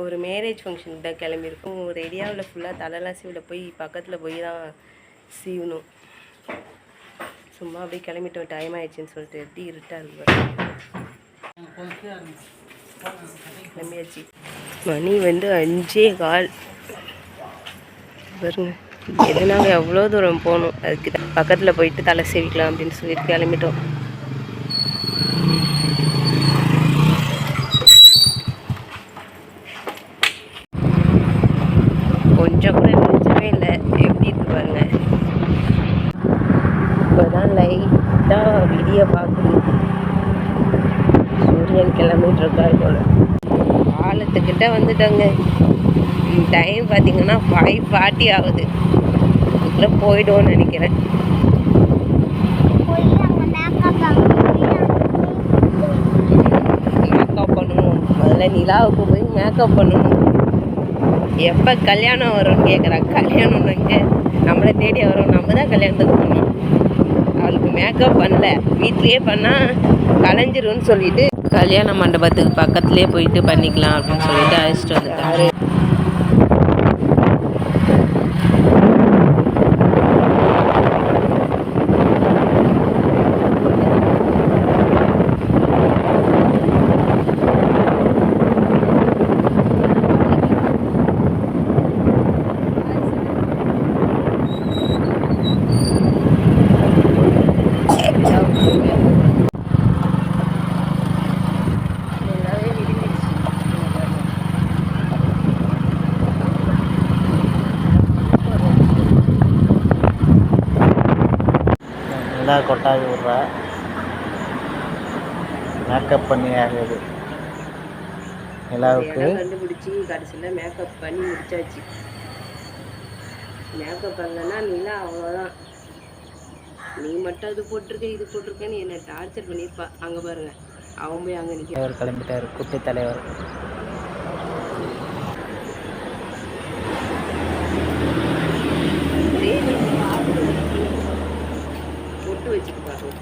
ஒரு மேரேஜ் ஃபங்க்ஷனுக்கு தான் கிளம்பியிருக்கோம். ரெடியாவில் ஃபுல்லாக தலைலாம் சீவில் போய் பக்கத்தில் போய் தான் சீவணும். சும்மா அப்படியே கிளம்பிட்டோம், டைம் ஆயிடுச்சுன்னு சொல்லிட்டு. எப்படி இருட்டாக இருக்கு கிளம்பியாச்சு. மணி வந்து 5:15 பாருங்க. எது நாங்கள் எவ்வளோ தூரம் போகணும், அதுக்கு பக்கத்தில் போயிட்டு தலை சீவிக்கலாம் அப்படின்னு சொல்லிட்டு கிளம்பிட்டோம். கொஞ்சம் கூட நினைச்சவே இல்லை. எப்படி இருக்கு பாருங்க. இப்போதான் லைட்டாக விடிய பார்க்குது. சூரியன் கிளம்பிட்டு இருக்காரு போல. காலத்துக்கிட்ட வந்துட்டோங்க. டைம் பார்த்தீங்கன்னா 5:40 ஆகுது. இதுக்குள்ளே போய்டுவோன்னு நினைக்கிறேன். மேக்கப் பண்ணணும். முதல்ல நிலாவுக்கு போய் மேக்கப் பண்ணணும். எப்போ கல்யாணம் வரும்னு கேட்குறாங்க. கல்யாணம் இங்கே நம்மளை தேடி வரும். நம்ம தான் கல்யாணத்துக்கு போகணும். அவளுக்கு மேக்கப் பண்ணல, வீட்லேயே பண்ணால் கலைஞ்சிரும்னு சொல்லிட்டு கல்யாண மண்டபத்துக்கு பக்கத்துலேயே போயிட்டு பண்ணிக்கலாம் அப்படின்னு சொல்லிட்டு அழைச்சிட்டு வந்துட்டாரு. நல்லா கொட்டாவி விட்றா. மேக்கப் பண்ணி ஆகுது நிலாவுக்கு. கண்டுபிடிச்சி கடைசியில் மேக்கப் பண்ணி முடிச்சாச்சு. மேக்கப் பண்ணலன்னா நிலா அவ்வளோதான். நீ மட்டும் இது போட்டிருக்க இது போட்டிருக்கேன்னு என்னை டார்ச்சர் பண்ணியிருப்பா. அங்கே பாருங்க, அவன் போய் அங்கே நிற்க. அவர் கிளம்பிட்டார், குட்டி தலைவர். பொட்டு வச்சுட்டு பாருங்க.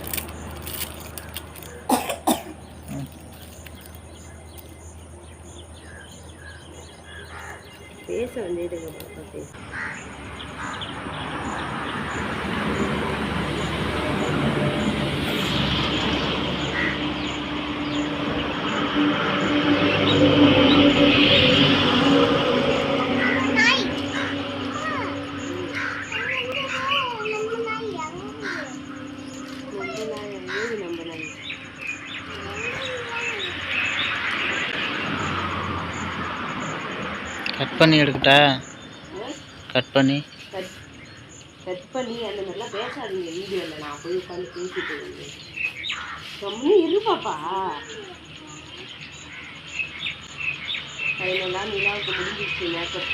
பேச வந்துடுங்க பாப்பா. பேச கட் பண்ணி எடுக்கட்டா? கட் பண்ணி அந்த மாதிரிலாம் பேசாதீங்க வீடியோவில். நான் போய் உட்காந்து பேசிட்டு இருந்தேன். ரொம்ப இருப்பாப்பா. அதனால நிலாவுக்கு முடிஞ்சிச்சு மேக்கப்.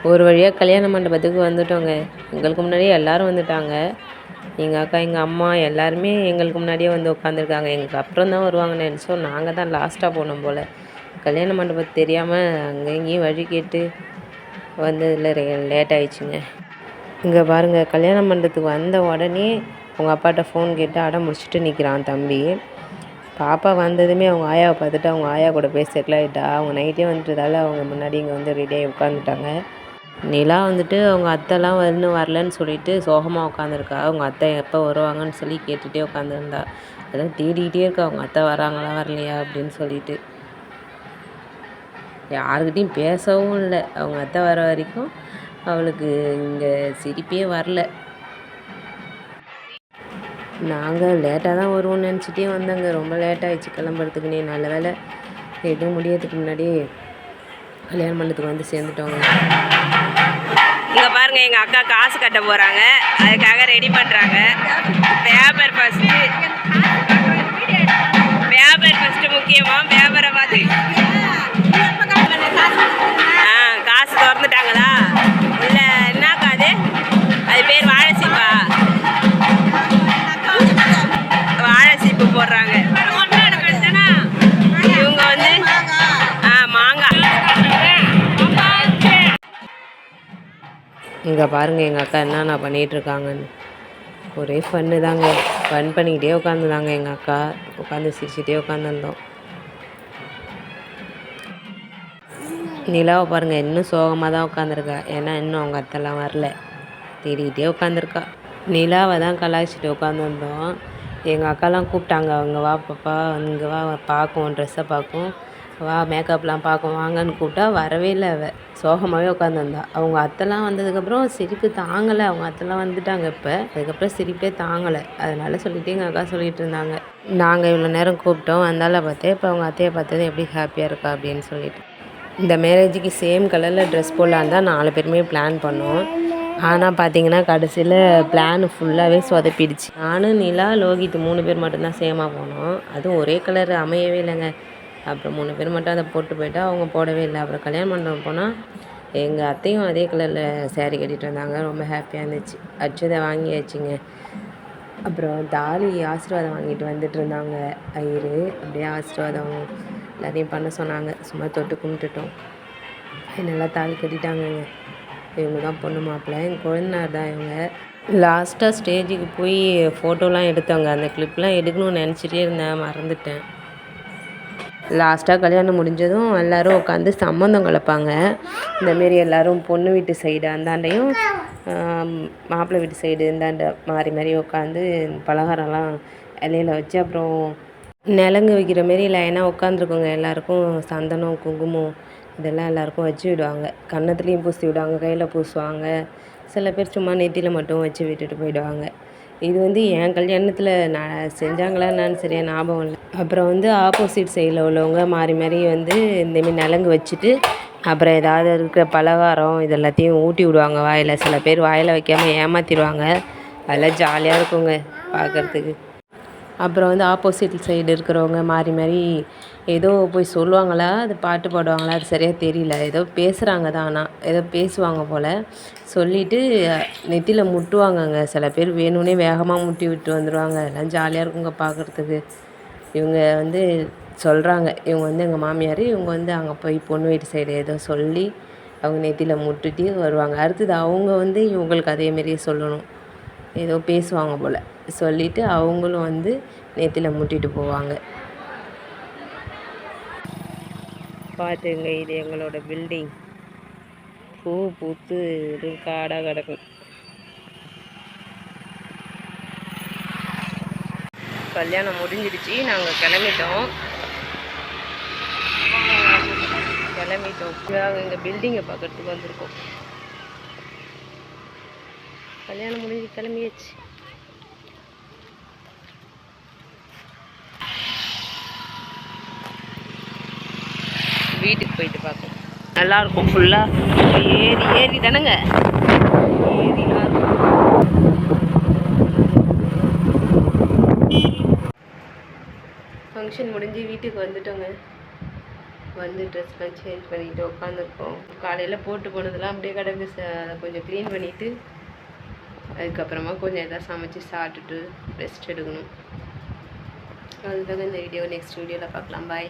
ஒரு வழியாக கல்யாண மண்டபத்துக்கு வந்துட்டோங்க. எங்களுக்கு முன்னாடியே எல்லோரும் வந்துட்டாங்க. எங்கள் அக்கா, எங்கள் அம்மா எல்லாருமே எங்களுக்கு முன்னாடியே வந்து உட்காந்துருக்காங்க. எங்களுக்கு அப்புறம் தான் வருவாங்கன்னு நினச்சோம். நாங்கள் தான் லாஸ்ட்டாக போனோம் போல். கல்யாண மண்டபம் தெரியாமல் அங்கே எங்கேயும் வழி கேட்டு வந்ததில் லேட் ஆகிடுச்சுங்க. இங்கே பாருங்கள், கல்யாண மண்டபத்துக்கு வந்த உடனே அவங்க அப்பாட்ட ஃபோன் கேட்டு அடம் முடிச்சுட்டு நிற்கிறான் தம்பி. பாப்பா வந்ததுமே அவங்க ஆயாவை பார்த்துட்டு அவங்க ஆயா கூட பேச செட்டில் ஆகிட்டா. அவங்க நைட்டே வந்துட்டதால் அவங்க முன்னாடி இங்கே வந்து ரெடியாகி உட்காந்துட்டாங்க. நிலா வந்துட்டு அவங்க அத்தைலாம் இன்னும் வரலன்னு சொல்லிட்டு சோகமாக உட்காந்துருக்கா. அவங்க அத்தை எப்போ வருவாங்கன்னு சொல்லி கேட்டுகிட்டே உட்காந்துருந்தா. அதெல்லாம் தேடிக்கிட்டே இருக்கா, அவங்க அத்தை வராங்களா வரலையா அப்படின்னு சொல்லிட்டு. யாருக்கிட்டையும் பேசவும் இல்லை. அவங்க அத்தை வர வரைக்கும் அவளுக்கு இங்கே சிரிப்பே வரல. நாங்கள் லேட்டாக தான் வருவோம்னு நினச்சிட்டே வந்தாங்க. ரொம்ப லேட்டாகிடுச்சு கிளம்புறதுக்குன்னே. நல்ல வேலை எதுவும் முடியறதுக்கு முன்னாடி கல்யாண மண்டபத்துக்கு வந்து சேர்ந்துட்டோங்க. இங்கே பாருங்கள், எங்கள் அக்கா காசு கட்ட போகிறாங்க. அதுக்காக ரெடி பண்ணுறாங்க. பேப்பர் ஃபஸ்ட்டு முக்கியமாக பேப்பரை பார்த்து காசு திறந்துட்டாங்களா? இல்லை என்னக்கா அது பேர் வாழைசீப்பா? வாழைசீப்பு போடுறாங்க. இவங்க வந்து மாங்காய் இங்கே பாருங்கள் எங்கள் அக்கா என்னென்ன பண்ணிகிட்ருக்காங்கன்னு. ஒரே ஃபன்னு தாங்க. ஃபன் பண்ணிக்கிட்டே உட்காந்துதாங்க எங்கள் அக்கா. உட்காந்து சிரிச்சுட்டே உட்காந்துருந்தோம். நிலாவை பாருங்கள், இன்னும் சோகமாக தான் உட்காந்துருக்கா. ஏன்னா இன்னும் அவங்க அத்தைலாம் வரல. தேடிக்கிட்டே உட்காந்துருக்கா. நிலாவை தான் கலாய்ச்சிட்டு உட்காந்துருந்தோம். எங்கள் அக்காலாம் கூப்பிட்டாங்க, அவங்க வா பாப்பா இங்கே வா பார்க்கும், ட்ரெஸ்ஸை பார்க்கும், வா மேக்கப்லாம் பார்க்கும் வாங்கன்னு கூப்பிட்டா வரவே இல்லை. சோகமாகவே உட்காந்துருந்தா. அவங்க அத்தைலாம் வந்ததுக்கப்புறம் சிரிப்பு தாங்கலை. அவங்க அத்தைலாம் வந்துட்டாங்க இப்போ. அதுக்கப்புறம் சிரிப்பே தாங்கலை. அதனால சொல்லிவிட்டு எங்கள் அக்கா சொல்லிகிட்டு இருந்தாங்க. நாங்கள் இவ்வளோ நேரம் கூப்பிட்டோம், வந்தால பார்த்தேன். இப்போ அவங்க அத்தையை பார்த்தது எப்படி ஹாப்பியாக இருக்கா அப்படின்னு சொல்லிட்டு. இந்த மேரேஜுக்கு சேம் கலரில் ட்ரெஸ் போடலான்னு தான் 4 பேருமே பிளான் பண்ணோம். ஆனால் பார்த்தீங்கன்னா கடைசியில் பிளான் ஃபுல்லாகவே சொதப்பிடுச்சு. நானும் நிலா, லோகித் 3 பேர் மட்டும்தான் சேமாக போனோம். அதுவும் ஒரே கலர் அமையவே இல்லைங்க. அப்புறம் 3 பேர் மட்டும் அதை போட்டு போயிட்டா அவங்க போடவே இல்லை. அப்புறம் கல்யாண மண்டபம் போனால் எங்கள் அத்தையும் அதே கலரில் சேரீ கட்டிகிட்டு வந்தாங்க. ரொம்ப ஹாப்பியாக இருந்துச்சு. அட்சதை வாங்கியாச்சுங்க. அப்புறம் தாலி ஆசீர்வாதம் வாங்கிட்டு வந்துட்டு இருந்தாங்க ஐயரு. அப்படியே ஆசீர்வாதம் எல்லாத்தையும் பண்ண சொன்னாங்க. சும்மா தொட்டு கும்பிட்டுட்டோம். நல்லா தாலி கட்டிட்டாங்கங்க. இவங்க தான் பொண்ணு மாப்பிள்ளை. எங்கள் குழந்தைனார் தான் இவங்க. லாஸ்ட்டாக ஸ்டேஜுக்கு போய் ஃபோட்டோலாம் எடுத்தாங்க. அந்த கிளிப்லாம் எடுக்கணும்னு நினச்சிட்டே இருந்தேன், மறந்துட்டேன். லாஸ்ட்டாக கல்யாணம் முடிஞ்சதும் எல்லோரும் உட்காந்து சம்மந்தம் கலப்பாங்க. இந்தமாரி எல்லோரும் பொண்ணு வீட்டு சைடு அந்தாண்டையும் மாப்பிள்ளை வீட்டு சைடு இந்தாண்ட மாறி மாறி உட்காந்து பலகாரம்லாம் இலையில வச்சு, அப்புறம் நிலங்கு வைக்கிற மாரி லைனாக உட்காந்துருக்கோங்க. எல்லாேருக்கும் சந்தனம், குங்குமம் இதெல்லாம் எல்லாேருக்கும் வச்சு விடுவாங்க. கன்னத்துலேயும் பூசி விடுவாங்க, கையில் பூசுவாங்க. சில பேர் சும்மா நெத்தியில் மட்டும் வச்சு விட்டுட்டு போயிடுவாங்க. இது வந்து என் கல்யாணத்தில் நான் செஞ்சாங்களா என்னான்னு சரியாக ஞாபகம் இல்லை. அப்புறம் வந்து ஆப்போசிட் சைடில் உள்ளவங்க மாறி மாறி வந்து இந்தமாரி நலங்கு வச்சுட்டு, அப்புறம் ஏதாவது இருக்கிற பலகாரம் இது எல்லாத்தையும் ஊட்டி விடுவாங்க வாயில். சில பேர் வாயில் வைக்காமல் ஏமாற்றிடுவாங்க. அதெல்லாம் ஜாலியாக இருக்குங்க பார்க்குறதுக்கு. அப்புறம் வந்து ஆப்போசிட் சைடு இருக்கிறவங்க மாறி மாறி ஏதோ போய் சொல்லுவாங்களா, அது பாட்டு பாடுவாங்களா, அது சரியாக தெரியல. ஏதோ பேசுகிறாங்க தான், ஆனால் ஏதோ பேசுவாங்க போல். சொல்லிவிட்டு நெத்தியில் முட்டுவாங்கங்க. சில பேர் வேணும்னே வேகமாக முட்டி விட்டு வந்துடுவாங்க. எல்லாம் ஜாலியாக இருக்குங்க பார்க்குறதுக்கு. இவங்க வந்து சொல்கிறாங்க, இவங்க வந்து எங்கள் மாமியார், இவங்க வந்து அங்கே போய் பொண்ணு வீட்டு சைடு ஏதோ சொல்லி அவங்க நெத்தியில் முட்டுட்டு வருவாங்க. அடுத்தது அவங்க வந்து இவங்களுக்கு அதேமாரியே சொல்லணும். ஏதோ பேசுவாங்க போல். சொல்லிவிட்டு அவங்களும் வந்து நெத்தியில் முட்டிட்டு போவாங்க. பார்த்துங்க, இது எங்களோட பில்டிங். பூ பூத்து காடாக கிடக்கும். கல்யாணம் முடிஞ்சிடுச்சு. நாங்கள் கிளம்பிட்டோம். நாங்கள் எங்கள் பில்டிங்கை பார்க்குறதுக்கு வந்திருக்கோம். கல்யாணம் முடிஞ்சு கிளம்பியாச்சு. வீட்டுக்கு போயிட்டு பார்ப்போம். நல்லாயிருக்கும். ஃபுல்லாக ஏரி தானேங்க. ஏரிலாம் ஃபங்க்ஷன் முடிஞ்சு வீட்டுக்கு வந்துட்டோங்க. வந்து ட்ரெஸ்லாம் சேஞ்ச் பண்ணிவிட்டு உட்காந்துருக்கோம். காலையில் போட்டு போனதெல்லாம் அப்படியே கிடக்கு. அதை கொஞ்சம் க்ளீன் பண்ணிவிட்டு அதுக்கப்புறமா கொஞ்சம் எதாவது சமைச்சு சாப்பிட்டுட்டு ரெஸ்ட் எடுக்கணும். அதுக்காக இந்த வீடியோ நெக்ஸ்ட் வீடியோவில் பார்க்கலாம். பாய்.